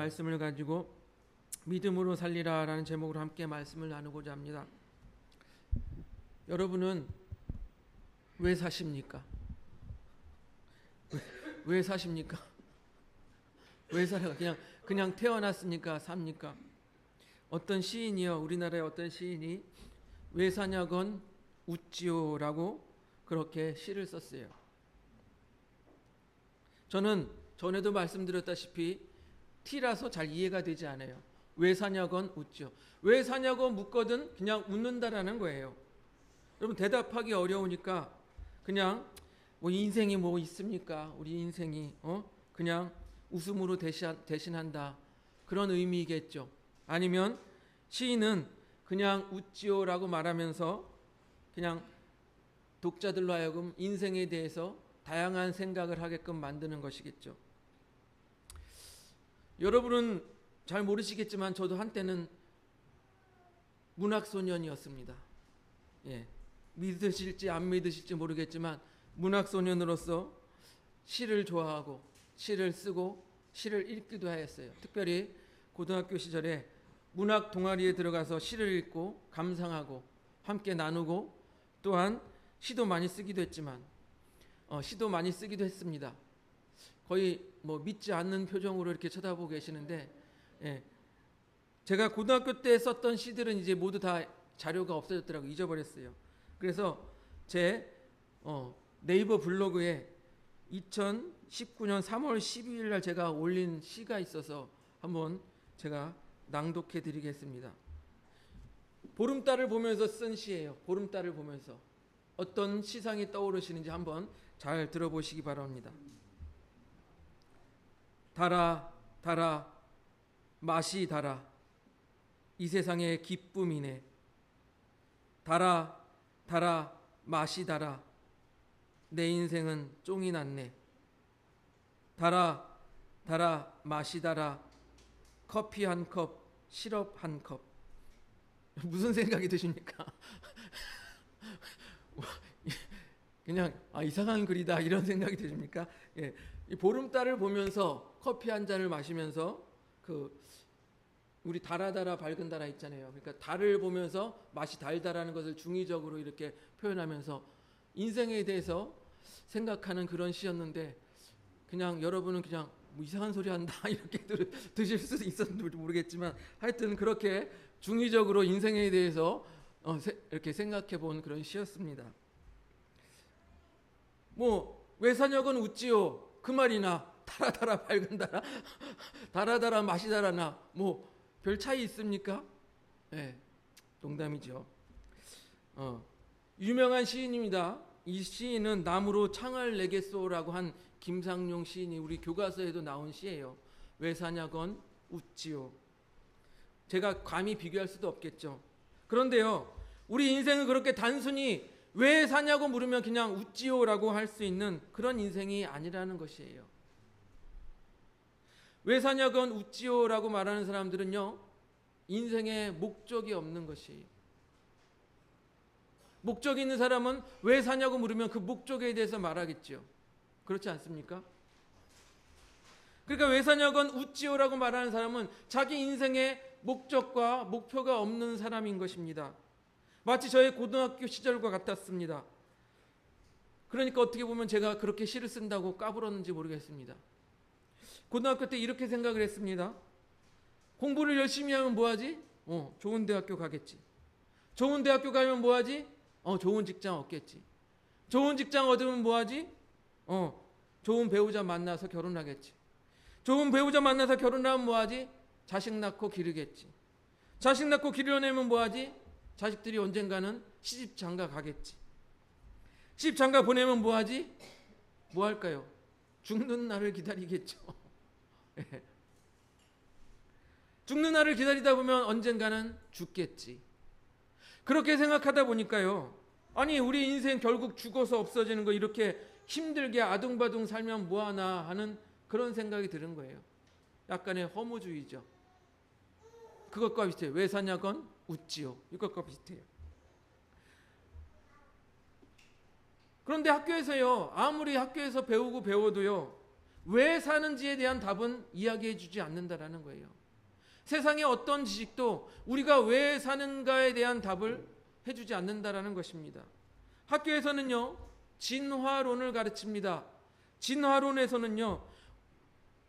말씀을 가지고 믿음으로 살리라라는 제목으로 함께 말씀을 나누고자 합니다. 여러분은 왜 사십니까? 왜 사십니까? 왜 살아가? 그냥 태어났으니까 삽니까? 어떤 시인이요, 우리나라의 어떤 시인이 왜 사냐건 웃지요라고 그렇게 시를 썼어요. 저는 전에도 말씀드렸다시피 T라서 잘 이해가 되지 않아요. 왜 사냐건 웃지요. 왜 사냐고 묻거든 그냥 웃는다라는 거예요. 여러분 대답하기 어려우니까 그냥 뭐 인생이 뭐 있습니까? 우리 인생이 그냥 웃음으로 대신한다 그런 의미겠죠. 아니면 시인은 그냥 웃지요라고 말하면서 그냥 독자들로 하여금 인생에 대해서 다양한 생각을 하게끔 만드는 것이겠죠. 여러분은 잘 모르시겠지만 저도 한때는 문학소년이었습니다. 예, 믿으실지 안 믿으실지 모르겠지만 문학소년으로서 시를 좋아하고 시를 쓰고 시를 읽기도 하였어요. 특별히 고등학교 시절에 문학 동아리에 들어가서 시를 읽고 감상하고 함께 나누고 또한 시도 많이 쓰기도 했지만 시도 많이 쓰기도 했습니다. 거의 뭐 믿지 않는 표정으로 이렇게 쳐다보고 계시는데 예, 제가 고등학교 때 썼던 시들은 이제 모두 다 자료가 없어졌더라고요. 잊어버렸어요. 그래서 제 네이버 블로그에 2019년 3월 12일 날 제가 올린 시가 있어서 한번 제가 낭독해 드리겠습니다. 보름달을 보면서 쓴 시예요. 보름달을 보면서 어떤 시상이 떠오르시는지 한번 잘 들어보시기 바랍니다. 달아 달아 맛이 달아 이 세상의 기쁨이네. 달아 달아 맛이 달아 내 인생은 쫑이 났네. 달아 달아 맛이 달아 커피 한 컵 시럽 한 컵. 무슨 생각이 드십니까? 그냥 이상한 글이다 이런 생각이 드십니까? 예, 이 보름달을 보면서 커피 한 잔을 마시면서 우리 달아달아 밝은 달아 있잖아요. 그러니까 달을 보면서 맛이 달달하는 것을 중의적으로 이렇게 표현하면서 인생에 대해서 생각하는 그런 시였는데 그냥 여러분은 그냥 뭐 이상한 소리 한다 이렇게 드실 수도 있었는지 모르겠지만 하여튼 그렇게 중의적으로 인생에 대해서 이렇게 생각해 본 그런 시였습니다. 뭐 왜 사냐건 웃지요 그 말이나 달아달아 밝은 달아 달아달아 맛이 달아나 뭐 별 차이 있습니까? 네, 농담이죠. 유명한 시인입니다. 이 시인은 나무로 창을 내겠소라고 한 김상용 시인이 우리 교과서에도 나온 시예요. 왜 사냐건 웃지요. 제가 감히 비교할 수도 없겠죠. 그런데요, 우리 인생은 그렇게 단순히 왜 사냐고 물으면 그냥 웃지요라고 할 수 있는 그런 인생이 아니라는 것이에요. 왜 사냐건 웃지요라고 말하는 사람들은요, 인생에 목적이 없는 것이에요. 목적이 있는 사람은 왜 사냐고 물으면 그 목적에 대해서 말하겠죠. 그렇지 않습니까? 그러니까 왜 사냐건 웃지요라고 말하는 사람은 자기 인생에 목적과 목표가 없는 사람인 것입니다. 마치 저의 고등학교 시절과 같았습니다. 그러니까 어떻게 보면 제가 그렇게 시를 쓴다고 까불었는지 모르겠습니다. 고등학교 때 이렇게 생각을 했습니다. 공부를 열심히 하면 뭐하지? 좋은 대학교 가겠지. 좋은 대학교 가면 뭐하지? 좋은 직장 얻겠지. 좋은 직장 얻으면 뭐하지? 좋은 배우자 만나서 결혼하겠지. 좋은 배우자 만나서 결혼하면 뭐하지? 자식 낳고 기르겠지. 자식 낳고 기르려내면 뭐하지? 자식들이 언젠가는 시집 장가 가겠지. 시집 장가 보내면 뭐하지? 뭐 할까요? 죽는 날을 기다리겠죠. 죽는 날을 기다리다 보면 언젠가는 죽겠지. 그렇게 생각하다 보니까요, 아니 우리 인생 결국 죽어서 없어지는 거 이렇게 힘들게 아둥바둥 살면 뭐하나 하는 그런 생각이 드는 거예요. 약간의 허무주의죠. 그것과 비슷해요. 왜 사냐건 웃지요. 이것과 비슷해요. 그런데 학교에서요, 아무리 학교에서 배우고 배워도요, 왜 사는지에 대한 답은 이야기해 주지 않는다라는 거예요. 세상의 어떤 지식도 우리가 왜 사는가에 대한 답을 해주지 않는다라는 것입니다. 학교에서는요, 진화론을 가르칩니다. 진화론에서는요,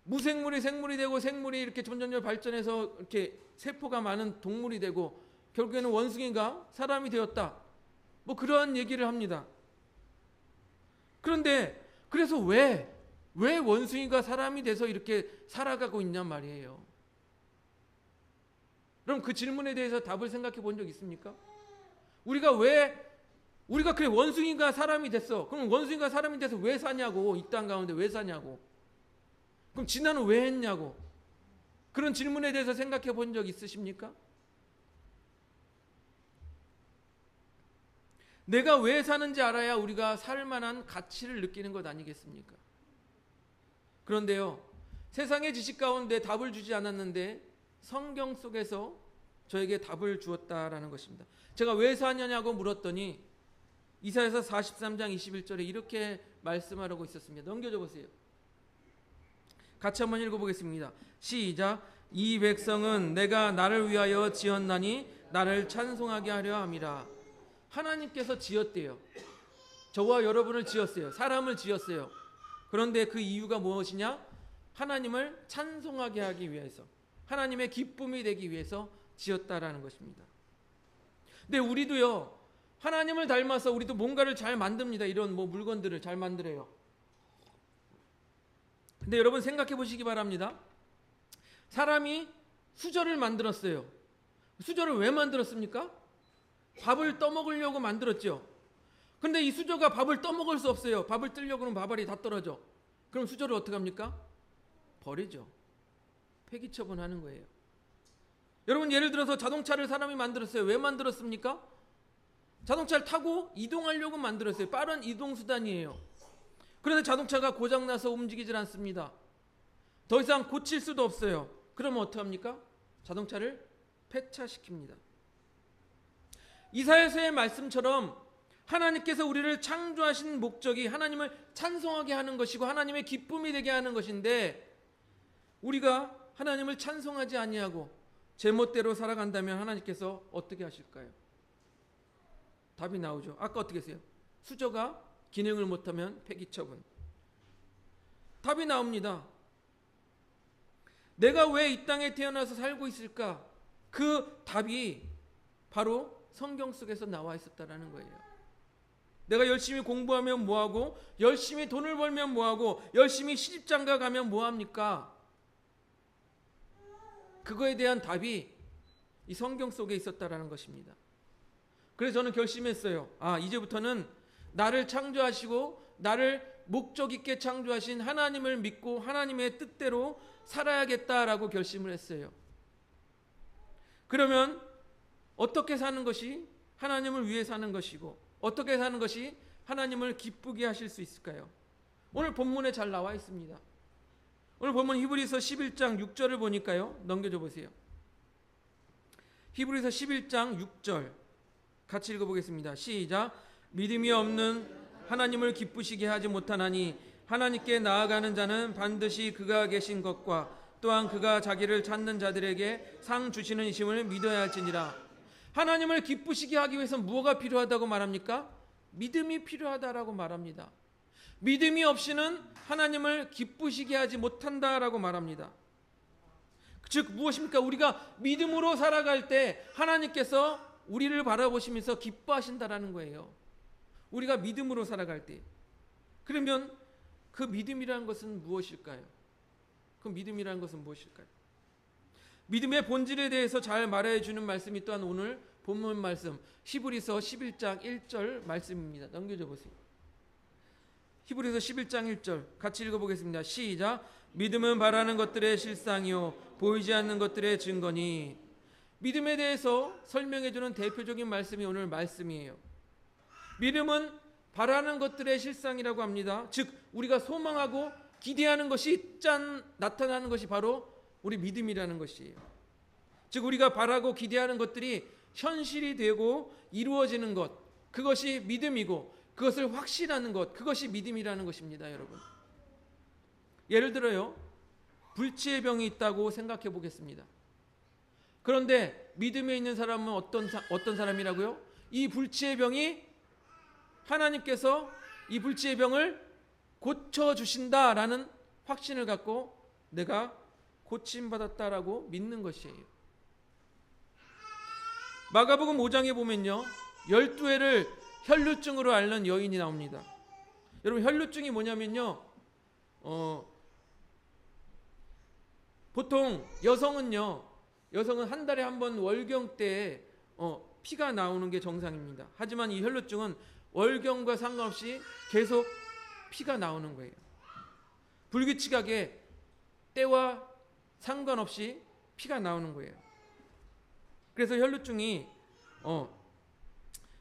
무생물이 생물이 되고 생물이 이렇게 점점 발전해서 이렇게 세포가 많은 동물이 되고 결국에는 원숭이가 사람이 되었다. 뭐 그러한 얘기를 합니다. 그런데 그래서 왜 원숭이가 사람이 돼서 이렇게 살아가고 있냔 말이에요. 그럼 그 질문에 대해서 답을 생각해 본 적 있습니까? 우리가 그래 원숭이가 사람이 됐어. 그럼 원숭이가 사람이 돼서 왜 사냐고. 이 땅 가운데 왜 사냐고. 그럼 진화는 왜 했냐고. 그런 질문에 대해서 생각해 본 적 있으십니까? 내가 왜 사는지 알아야 우리가 살 만한 가치를 느끼는 것 아니겠습니까? 그런데요, 세상의 지식 가운데 답을 주지 않았는데 성경 속에서 저에게 답을 주었다라는 것입니다. 제가 왜 사냐고 물었더니 이사야서 43장 21절에 이렇게 말씀하라고 있었습니다. 넘겨줘 보세요. 같이 한번 읽어보겠습니다. 시작. 이 백성은 내가 나를 위하여 지었나니 나를 찬송하게 하려 함이라. 하나님께서 지었대요. 저와 여러분을 지었어요. 사람을 지었어요. 그런데 그 이유가 무엇이냐? 하나님을 찬송하게 하기 위해서, 하나님의 기쁨이 되기 위해서 지었다라는 것입니다. 근데 우리도요, 하나님을 닮아서 우리도 뭔가를 잘 만듭니다. 이런 물건들을 잘 만들어요. 근데 여러분 생각해 보시기 바랍니다. 사람이 수저를 만들었어요. 수저를 왜 만들었습니까? 밥을 떠먹으려고 만들었죠. 근데 이 수저가 밥을 떠먹을 수 없어요. 밥을 뜨려고 그러면 밥알이 다 떨어져. 그럼 수저를 어떻게 합니까? 버리죠. 폐기 처분하는 거예요. 여러분 예를 들어서 자동차를 사람이 만들었어요. 왜 만들었습니까? 자동차를 타고 이동하려고 만들었어요. 빠른 이동수단이에요. 그런데 자동차가 고장나서 움직이질 않습니다. 더 이상 고칠 수도 없어요. 그러면 어떡합니까? 자동차를 폐차시킵니다. 이사야서의 말씀처럼 하나님께서 우리를 창조하신 목적이 하나님을 찬송하게 하는 것이고 하나님의 기쁨이 되게 하는 것인데, 우리가 하나님을 찬송하지 아니하고 제멋대로 살아간다면 하나님께서 어떻게 하실까요? 답이 나오죠. 아까 어떻게 했어요? 수저가 기능을 못하면 폐기 처분. 답이 나옵니다. 내가 왜 이 땅에 태어나서 살고 있을까? 그 답이 바로 성경 속에서 나와 있었다라는 거예요. 내가 열심히 공부하면 뭐하고, 열심히 돈을 벌면 뭐하고, 열심히 시집장가 가면 뭐합니까? 그거에 대한 답이 이 성경 속에 있었다라는 것입니다. 그래서 저는 결심했어요. 이제부터는 나를 창조하시고 나를 목적 있게 창조하신 하나님을 믿고 하나님의 뜻대로 살아야겠다라고 결심을 했어요. 그러면 어떻게 사는 것이 하나님을 위해 사는 것이고, 어떻게 사는 것이 하나님을 기쁘게 하실 수 있을까요? 오늘 본문에 잘 나와 있습니다. 오늘 본문 히브리서 11장 6절을 보니까요. 넘겨줘 보세요. 히브리서 11장 6절 같이 읽어보겠습니다. 시작. 믿음이 없는 하나님을 기쁘시게 하지 못하나니 하나님께 나아가는 자는 반드시 그가 계신 것과 또한 그가 자기를 찾는 자들에게 상 주시는 이심을 믿어야 할지니라. 하나님을 기쁘시게 하기 위해서 무엇가 필요하다고 말합니까? 믿음이 필요하다라고 말합니다. 믿음이 없이는 하나님을 기쁘시게 하지 못한다라고 말합니다. 즉 무엇입니까? 우리가 믿음으로 살아갈 때 하나님께서 우리를 바라보시면서 기뻐하신다라는 거예요. 우리가 믿음으로 살아갈 때. 그러면 그 믿음이라는 것은 무엇일까요? 그 믿음이라는 것은 무엇일까요? 믿음의 본질에 대해서 잘 말해 주는 말씀이 또한 오늘 본문 말씀 히브리서 11장 1절 말씀입니다. 넘겨줘 보세요. 히브리서 11장 1절 같이 읽어보겠습니다. 시작. 믿음은 바라는 것들의 실상이요 보이지 않는 것들의 증거니. 믿음에 대해서 설명해 주는 대표적인 말씀이 오늘 말씀이에요. 믿음은 바라는 것들의 실상이라고 합니다. 즉 우리가 소망하고 기대하는 것이 나타나는 것이 바로 우리 믿음이라는 것이에요. 즉 우리가 바라고 기대하는 것들이 현실이 되고 이루어지는 것, 그것이 믿음이고 그것을 확신하는 것, 그것이 믿음이라는 것입니다. 여러분, 예를 들어요. 불치의 병이 있다고 생각해 보겠습니다. 그런데 믿음에 있는 사람은 어떤 사람이라고요? 이 불치의 병이 하나님께서 이 불치의 병을 고쳐주신다라는 확신을 갖고 내가 고침받았다라고 믿는 것이에요. 마가복음 5장에 보면요, 12회를 혈루증으로 앓는 여인이 나옵니다. 여러분, 혈루증이 뭐냐면요, 보통 여성은 한 달에 한 번 월경 때 피가 나오는 게 정상입니다. 하지만 이 혈루증은 월경과 상관없이 계속 피가 나오는 거예요. 불규칙하게 때와 상관없이 피가 나오는 거예요. 그래서 혈루증이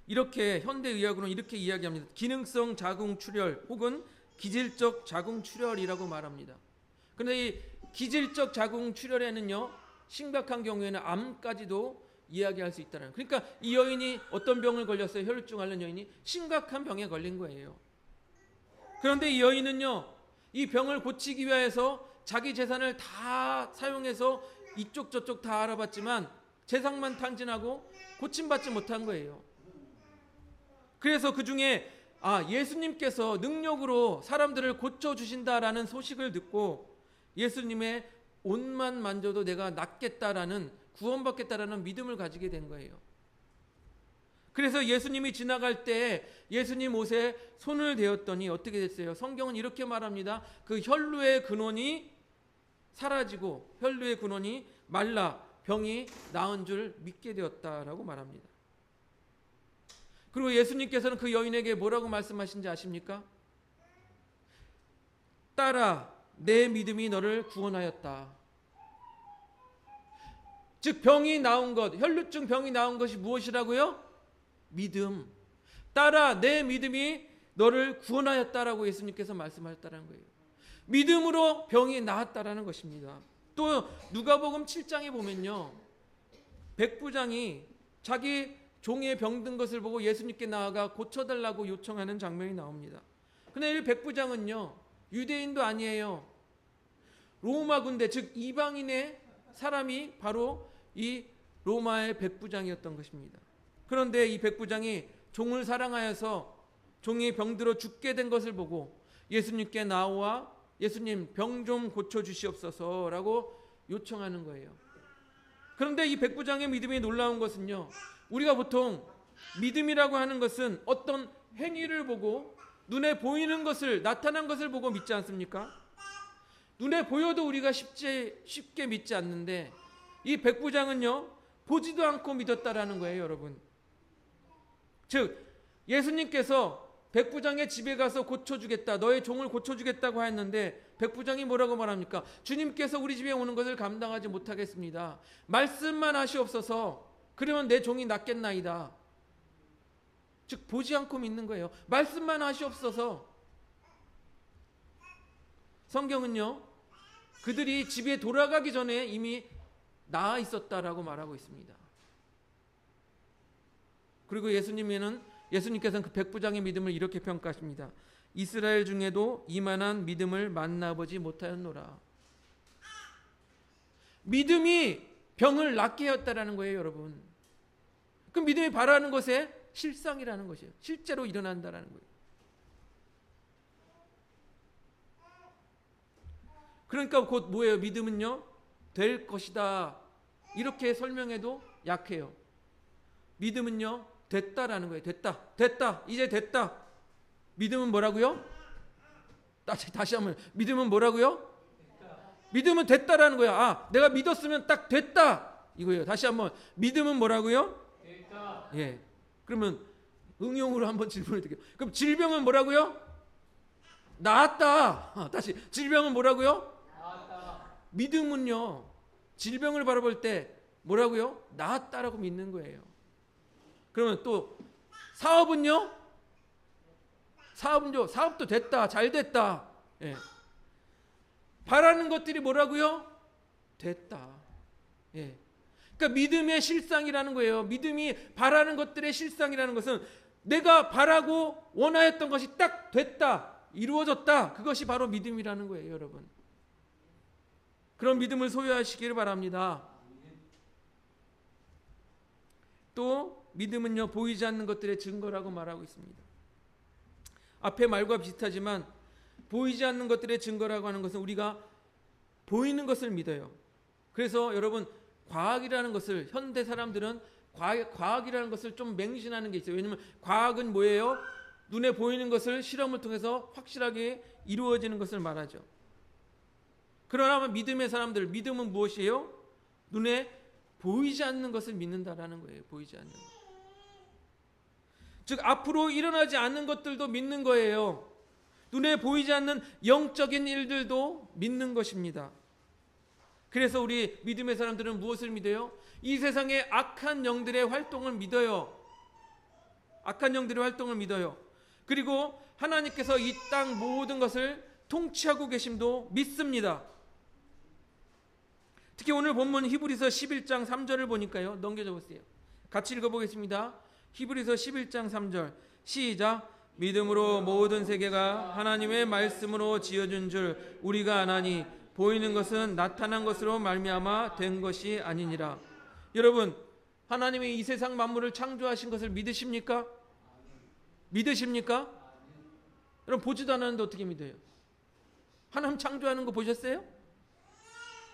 이렇게 현대의학으로는 이렇게 이야기합니다. 기능성 자궁출혈 혹은 기질적 자궁출혈이라고 말합니다. 그런데 이 기질적 자궁출혈에는요, 심각한 경우에는 암까지도 이야기할 수 있다는. 그러니까 이 여인이 어떤 병을 걸렸어요? 혈루증 앓는 여인이 심각한 병에 걸린 거예요. 그런데 이 여인은요, 이 병을 고치기 위해서 자기 재산을 다 사용해서 이쪽 저쪽 다 알아봤지만 재산만 탕진하고 고침받지 못한 거예요. 그래서 그 중에 예수님께서 능력으로 사람들을 고쳐주신다라는 소식을 듣고 예수님의 옷만 만져도 내가 낫겠다라는, 구원받겠다라는 믿음을 가지게 된 거예요. 그래서 예수님이 지나갈 때 예수님 옷에 손을 대었더니 어떻게 됐어요? 성경은 이렇게 말합니다. 그 혈루의 근원이 사라지고 혈루의 근원이 말라 병이 나은 줄 믿게 되었다라고 말합니다. 그리고 예수님께서는 그 여인에게 뭐라고 말씀하신지 아십니까? 딸아, 내 믿음이 너를 구원하였다. 즉 병이 나온 것, 혈루증 병이 나온 것이 무엇이라고요? 믿음. 딸아, 내 믿음이 너를 구원하였다라고 예수님께서 말씀하셨다는 거예요. 믿음으로 병이 나았다라는 것입니다. 또 누가복음 7장에 보면요, 백부장이 자기 종의 병든 것을 보고 예수님께 나아가 고쳐달라고 요청하는 장면이 나옵니다. 근데 이 백부장은요, 유대인도 아니에요. 로마 군대, 즉 이방인의 사람이 바로 이 로마의 백부장이었던 것입니다. 그런데 이 백부장이 종을 사랑하여서 종이 병들어 죽게 된 것을 보고 예수님께 나와 예수님 병 좀 고쳐주시옵소서라고 요청하는 거예요. 그런데 이 백부장의 믿음이 놀라운 것은요, 우리가 보통 믿음이라고 하는 것은 어떤 행위를 보고 눈에 보이는 것을, 나타난 것을 보고 믿지 않습니까? 눈에 보여도 우리가 쉽게 믿지 않는데 이 백부장은요, 보지도 않고 믿었다라는 거예요, 여러분. 즉 예수님께서 백부장의 집에 가서 고쳐주겠다, 너의 종을 고쳐주겠다고 했는데 백부장이 뭐라고 말합니까? 주님께서 우리 집에 오는 것을 감당하지 못하겠습니다. 말씀만 하시옵소서. 그러면 내 종이 낫겠나이다. 즉 보지 않고 믿는 거예요. 말씀만 하시옵소서. 성경은요, 그들이 집에 돌아가기 전에 이미 나아 있었다라고 말하고 있습니다. 그리고 예수님께서는 그 백부장의 믿음을 이렇게 평가하십니다. 이스라엘 중에도 이만한 믿음을 만나보지 못하였노라. 믿음이 병을 낫게 하였다라는 거예요, 여러분. 그 믿음이 바라는 것의 실상이라는 것이에요. 실제로 일어난다라는 거예요. 그러니까 곧 뭐예요? 믿음은요, 될 것이다. 이렇게 설명해도 약해요. 믿음은요, 됐다라는 거예요. 됐다. 이제 됐다. 믿음은 뭐라고요? 다시 한번. 믿음은 뭐라고요? 믿음은 됐다라는 거야. 내가 믿었으면 딱 됐다. 이거예요. 다시 한번. 믿음은 뭐라고요? 됐다. 예. 그러면 응용으로 한번 질문을 드릴게요. 그럼 질병은 뭐라고요? 나았다. 다시. 질병은 뭐라고요? 나았다. 믿음은요, 질병을 바라볼 때 뭐라고요? 나았다라고 믿는 거예요. 그러면 또 사업은요? 사업도 됐다. 잘 됐다. 예. 바라는 것들이 뭐라고요? 됐다. 예. 그러니까 믿음의 실상이라는 거예요. 믿음이 바라는 것들의 실상이라는 것은 내가 바라고 원하였던 것이 딱 됐다. 이루어졌다. 그것이 바로 믿음이라는 거예요, 여러분. 그런 믿음을 소유하시기를 바랍니다. 또 믿음은요, 보이지 않는 것들의 증거라고 말하고 있습니다. 앞에 말과 비슷하지만 보이지 않는 것들의 증거라고 하는 것은 우리가 보이는 것을 믿어요. 그래서 여러분, 과학이라는 것을, 현대 사람들은 과학이라는 것을 좀 맹신하는 게 있어요. 왜냐하면 과학은 뭐예요? 눈에 보이는 것을 실험을 통해서 확실하게 이루어지는 것을 말하죠. 그러나 믿음의 사람들, 믿음은 무엇이에요? 눈에 보이지 않는 것을 믿는다라는 거예요. 보이지 않는 것. 즉 앞으로 일어나지 않는 것들도 믿는 거예요. 눈에 보이지 않는 영적인 일들도 믿는 것입니다. 그래서 우리 믿음의 사람들은 무엇을 믿어요? 이 세상의 악한 영들의 활동을 믿어요. 악한 영들의 활동을 믿어요. 그리고 하나님께서 이 땅 모든 것을 통치하고 계심도 믿습니다. 특히 오늘 본문 히브리서 11장 3절을 보니까요. 넘겨줘 보세요. 같이 읽어보겠습니다. 히브리서 11장 3절 시작. 믿음으로 모든 세계가 하나님의 말씀으로 지어진 줄 우리가 아나니 보이는 것은 나타난 것으로 말미암아 된 것이 아니니라. 여러분, 하나님이 이 세상 만물을 창조하신 것을 믿으십니까? 믿으십니까? 여러분, 보지도 않았는데 어떻게 믿어요? 하나님 창조하는 거 보셨어요?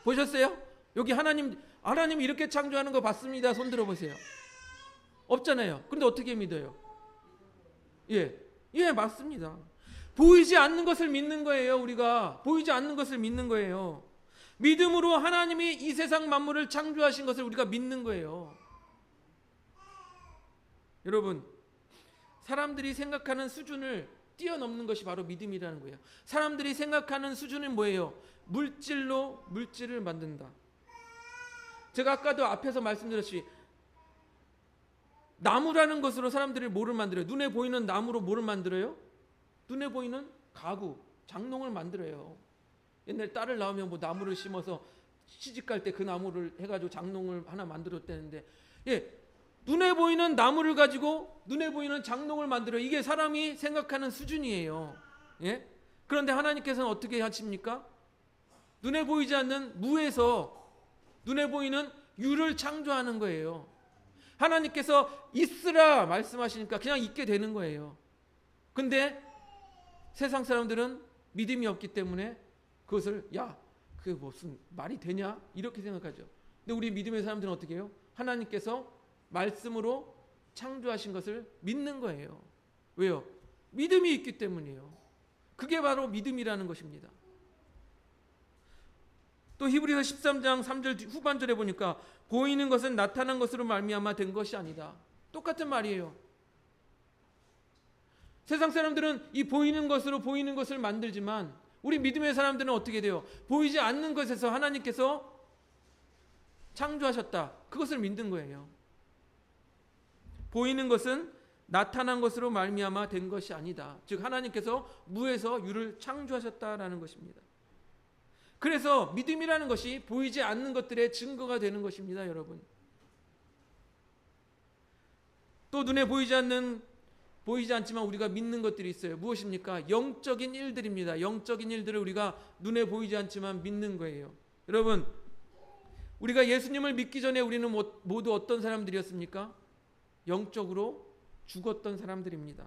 보셨어요? 여기 하나님 이렇게 창조하는 거 봤습니다. 손 들어보세요. 없잖아요. 그런데 어떻게 믿어요? 예, 맞습니다. 보이지 않는 것을 믿는 거예요. 우리가 보이지 않는 것을 믿는 거예요. 믿음으로 하나님이 이 세상 만물을 창조하신 것을 우리가 믿는 거예요. 여러분, 사람들이 생각하는 수준을 뛰어넘는 것이 바로 믿음이라는 거예요. 사람들이 생각하는 수준은 뭐예요? 물질로 물질을 만든다. 제가 아까도 앞에서 말씀드렸듯이 나무라는 것으로 사람들이 뭐를 만들어요? 눈에 보이는 나무로 뭐를 만들어요? 눈에 보이는 가구, 장롱을 만들어요. 옛날 딸을 낳으면 뭐 나무를 심어서 시집갈 때 그 나무를 해가지고 장롱을 하나 만들었다는데, 눈에 보이는 나무를 가지고 눈에 보이는 장롱을 만들어요. 이게 사람이 생각하는 수준이에요. 그런데 하나님께서는 어떻게 하십니까? 눈에 보이지 않는 무에서 눈에 보이는 유를 창조하는 거예요. 하나님께서 있으라 말씀하시니까 그냥 있게 되는 거예요. 근데 세상 사람들은 믿음이 없기 때문에 그것을 그게 무슨 말이 되냐? 이렇게 생각하죠. 근데 우리 믿음의 사람들은 어떻게 해요? 하나님께서 말씀으로 창조하신 것을 믿는 거예요. 왜요? 믿음이 있기 때문이에요. 그게 바로 믿음이라는 것입니다. 또 히브리서 13장 3절 후반절에 보니까 보이는 것은 나타난 것으로 말미암아 된 것이 아니다. 똑같은 말이에요. 세상 사람들은 이 보이는 것으로 보이는 것을 만들지만 우리 믿음의 사람들은 어떻게 돼요? 보이지 않는 것에서 하나님께서 창조하셨다. 그것을 믿는 거예요. 보이는 것은 나타난 것으로 말미암아 된 것이 아니다. 즉 하나님께서 무에서 유를 창조하셨다라는 것입니다. 그래서 믿음이라는 것이 보이지 않는 것들의 증거가 되는 것입니다, 여러분. 또 눈에 보이지 않지만 우리가 믿는 것들이 있어요. 무엇입니까? 영적인 일들입니다. 영적인 일들을 우리가 눈에 보이지 않지만 믿는 거예요. 여러분, 우리가 예수님을 믿기 전에 우리는 모두 어떤 사람들이었습니까? 영적으로 죽었던 사람들입니다.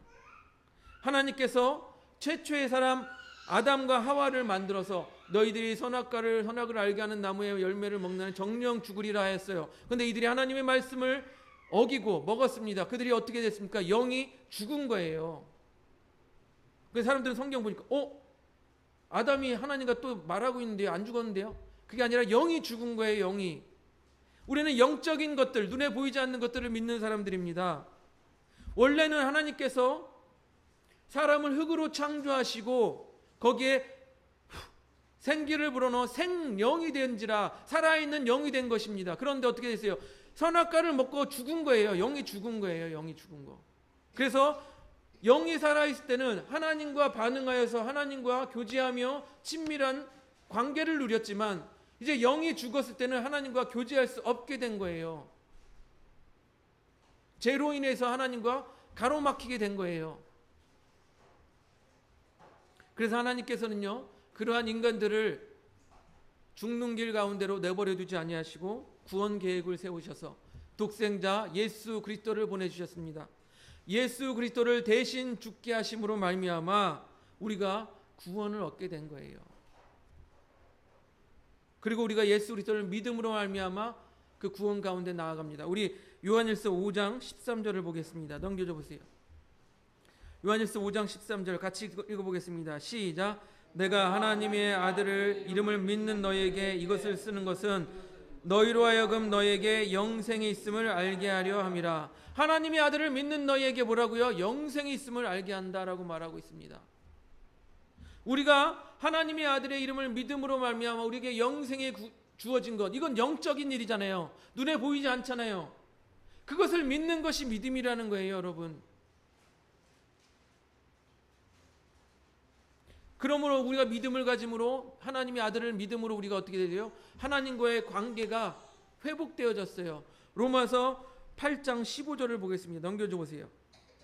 하나님께서 최초의 사람 아담과 하와를 만들어서 너희들이 선악을 알게 하는 나무의 열매를 먹는 정령 죽으리라 하였어요. 그런데 이들이 하나님의 말씀을 어기고 먹었습니다. 그들이 어떻게 됐습니까? 영이 죽은 거예요. 그래서 사람들은 성경 보니까 아담이 하나님과 또 말하고 있는데요, 안 죽었는데요? 그게 아니라 영이 죽은 거예요. 영이. 우리는 영적인 것들, 눈에 보이지 않는 것들을 믿는 사람들입니다. 원래는 하나님께서 사람을 흙으로 창조하시고 거기에 생기를 불어넣어 생영이 된지라 살아있는 영이 된 것입니다. 그런데 어떻게 됐어요? 선악과를 먹고 죽은 거예요. 영이 죽은 거예요. 영이 죽은 거. 그래서 영이 살아있을 때는 하나님과 반응하여서 하나님과 교제하며 친밀한 관계를 누렸지만 이제 영이 죽었을 때는 하나님과 교제할 수 없게 된 거예요. 죄로 인해서 하나님과 가로막히게 된 거예요. 그래서 하나님께서는요, 그러한 인간들을 죽는 길 가운데로 내버려 두지 아니하시고 구원 계획을 세우셔서 독생자 예수 그리스도를 보내주셨습니다. 예수 그리스도를 대신 죽게 하심으로 말미암아 우리가 구원을 얻게 된 거예요. 그리고 우리가 예수 그리스도를 믿음으로 말미암아 그 구원 가운데 나아갑니다. 우리 요한일서 5장 13절을 보겠습니다. 넘겨줘 보세요. 요한일서 5장 13절 같이 읽어보겠습니다. 시작. 내가 하나님의 아들을 이름을 믿는 너에게 이것을 쓰는 것은 너희로 하여금 너에게 영생이 있음을 알게 하려 함이라. 하나님의 아들을 믿는 너희에게 뭐라고요? 영생이 있음을 알게 한다라고 말하고 있습니다. 우리가 하나님의 아들의 이름을 믿음으로 말미암아 우리에게 영생이 주어진 것, 이건 영적인 일이잖아요. 눈에 보이지 않잖아요. 그것을 믿는 것이 믿음이라는 거예요, 여러분. 그러므로 우리가 믿음을 가짐으로 하나님의 아들을 믿음으로 우리가 어떻게 되죠? 하나님과의 관계가 회복되어졌어요. 로마서 8장 15절을 보겠습니다. 넘겨줘 보세요.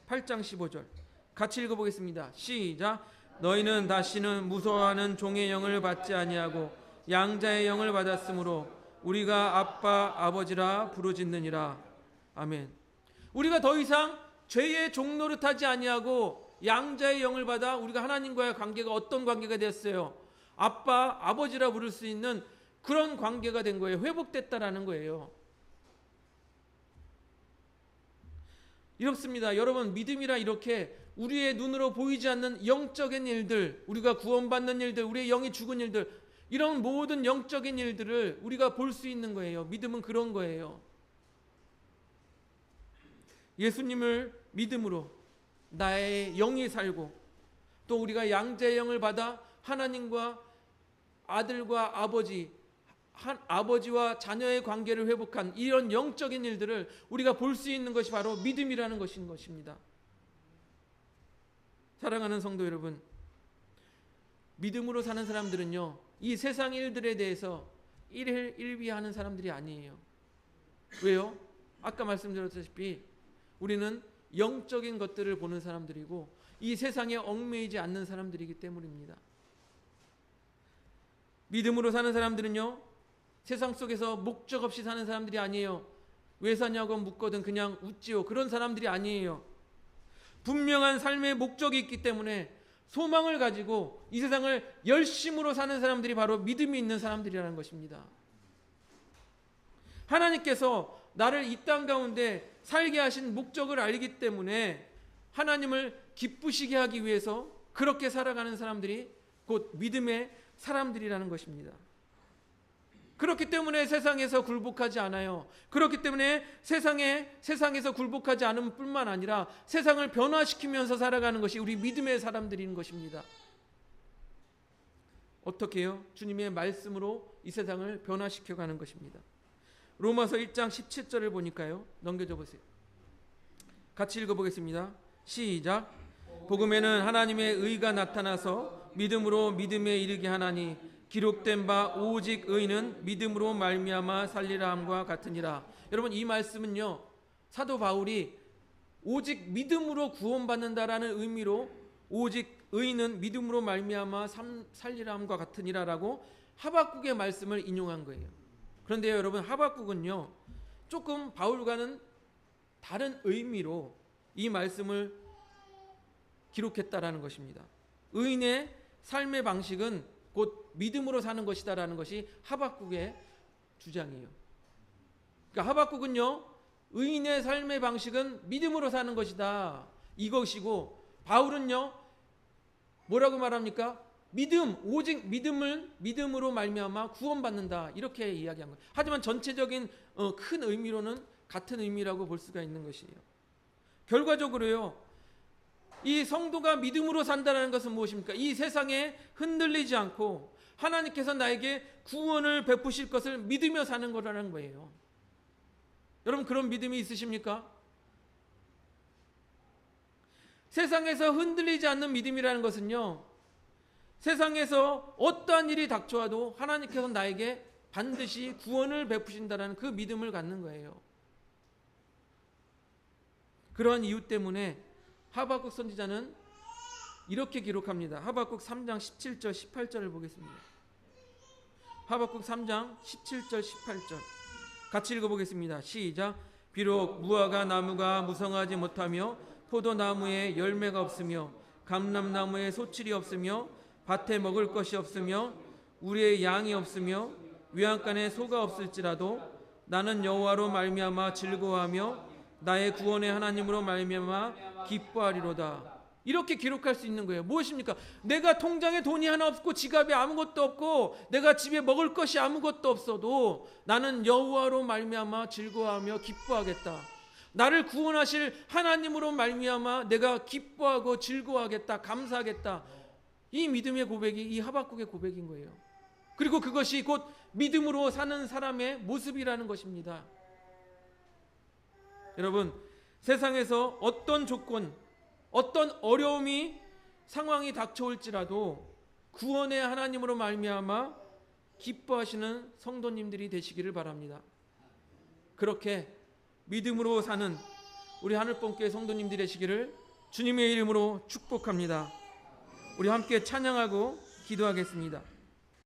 8장 15절 같이 읽어보겠습니다. 시작. 너희는 다시는 무서워하는 종의 영을 받지 아니하고 양자의 영을 받았으므로 우리가 아빠 아버지라 부르짖느니라. 아멘. 우리가 더 이상 죄의 종 노릇하지 아니하고 양자의 영을 받아 우리가 하나님과의 관계가 어떤 관계가 됐어요? 아빠 아버지라 부를 수 있는 그런 관계가 된 거예요. 회복됐다라는 거예요. 이렇습니다. 여러분, 믿음이라 이렇게 우리의 눈으로 보이지 않는 영적인 일들, 우리가 구원받는 일들, 우리의 영이 죽은 일들, 이런 모든 영적인 일들을 우리가 볼 수 있는 거예요. 믿음은 그런 거예요. 예수님을 믿음으로 나의 영이 살고 또 우리가 양자의 영을 받아 하나님과 아들과 아버지와 자녀의 관계를 회복한 이런 영적인 일들을 우리가 볼 수 있는 것이 바로 믿음이라는 것인 것입니다. 사랑하는 성도 여러분, 믿음으로 사는 사람들은요, 이 세상 일들에 대해서 일희일비하는 사람들이 아니에요. 왜요? 아까 말씀드렸다시피 우리는 영적인 것들을 보는 사람들이고 이 세상에 얽매이지 않는 사람들이기 때문입니다. 믿음으로 사는 사람들은요, 세상 속에서 목적 없이 사는 사람들이 아니에요. 왜 사냐고 묻거든 그냥 웃지요. 그런 사람들이 아니에요. 분명한 삶의 목적이 있기 때문에 소망을 가지고 이 세상을 열심으로 사는 사람들이 바로 믿음이 있는 사람들이라는 것입니다. 하나님께서 나를 이 땅 가운데 살게 하신 목적을 알기 때문에 하나님을 기쁘시게 하기 위해서 그렇게 살아가는 사람들이 곧 믿음의 사람들이라는 것입니다. 그렇기 때문에 세상에서 굴복하지 않아요. 그렇기 때문에 세상에서 굴복하지 않을 뿐만 아니라 세상을 변화시키면서 살아가는 것이 우리 믿음의 사람들인 것입니다. 어떻게 해요? 주님의 말씀으로 이 세상을 변화시켜가는 것입니다. 로마서 1장 17절을 보니까요. 넘겨줘 보세요. 같이 읽어보겠습니다. 시작. 복음에는 하나님의 의가 나타나서 믿음으로 믿음에 이르게 하나니 기록된 바 오직 의는 믿음으로 말미암아 살리라 함과 같으니라. 여러분, 이 말씀은요, 사도 바울이 오직 믿음으로 구원받는다라는 의미로 오직 의는 믿음으로 말미암아 살리라 함과 같으니라라고 하박국의 말씀을 인용한 거예요. 그런데 여러분, 하박국은요 조금 바울과는 다른 의미로 이 말씀을 기록했다라는 것입니다. 의인의 삶의 방식은 곧 믿음으로 사는 것이다라는 것이 하박국의 주장이에요. 그러니까 하박국은요, 의인의 삶의 방식은 믿음으로 사는 것이다 이것이고, 바울은요 뭐라고 말합니까? 오직 믿음으로 말미암아 구원받는다 이렇게 이야기한 거예요. 하지만 전체적인 큰 의미로는 같은 의미라고 볼 수가 있는 것이에요. 결과적으로요, 이 성도가 믿음으로 산다는 것은 무엇입니까? 이 세상에 흔들리지 않고 하나님께서 나에게 구원을 베푸실 것을 믿으며 사는 거라는 거예요. 여러분, 그런 믿음이 있으십니까? 세상에서 흔들리지 않는 믿음이라는 것은요, 세상에서 어떠한 일이 닥쳐와도 하나님께서 나에게 반드시 구원을 베푸신다는 그 믿음을 갖는 거예요. 그러한 이유 때문에 하박국 선지자는 이렇게 기록합니다. 하박국 3장 17절 18절을 보겠습니다. 하박국 3장 17절 18절 같이 읽어보겠습니다. 시작. 비록 무화과 나무가 무성하지 못하며 포도나무에 열매가 없으며 감람나무에 소출이 없으며 밭에 먹을 것이 없으며 우리의 양이 없으며 외양간에 소가 없을지라도 나는 여호와로 말미암아 즐거워하며 나의 구원의 하나님으로 말미암아 기뻐하리로다. 이렇게 기록할 수 있는 거예요. 무엇입니까? 내가 통장에 돈이 하나 없고 지갑에 아무것도 없고 내가 집에 먹을 것이 아무것도 없어도 나는 여호와로 말미암아 즐거워하며 기뻐하겠다. 나를 구원하실 하나님으로 말미암아 내가 기뻐하고 즐거워하겠다. 감사하겠다. 이 믿음의 고백이 이 하박국의 고백인 거예요. 그리고 그것이 곧 믿음으로 사는 사람의 모습이라는 것입니다. 여러분, 세상에서 어떤 조건, 어떤 어려움이 상황이 닥쳐올지라도 구원의 하나님으로 말미암아 기뻐하시는 성도님들이 되시기를 바랍니다. 그렇게 믿음으로 사는 우리 하늘봉교회 성도님들이 되시기를 주님의 이름으로 축복합니다. 우리 함께 찬양하고 기도하겠습니다.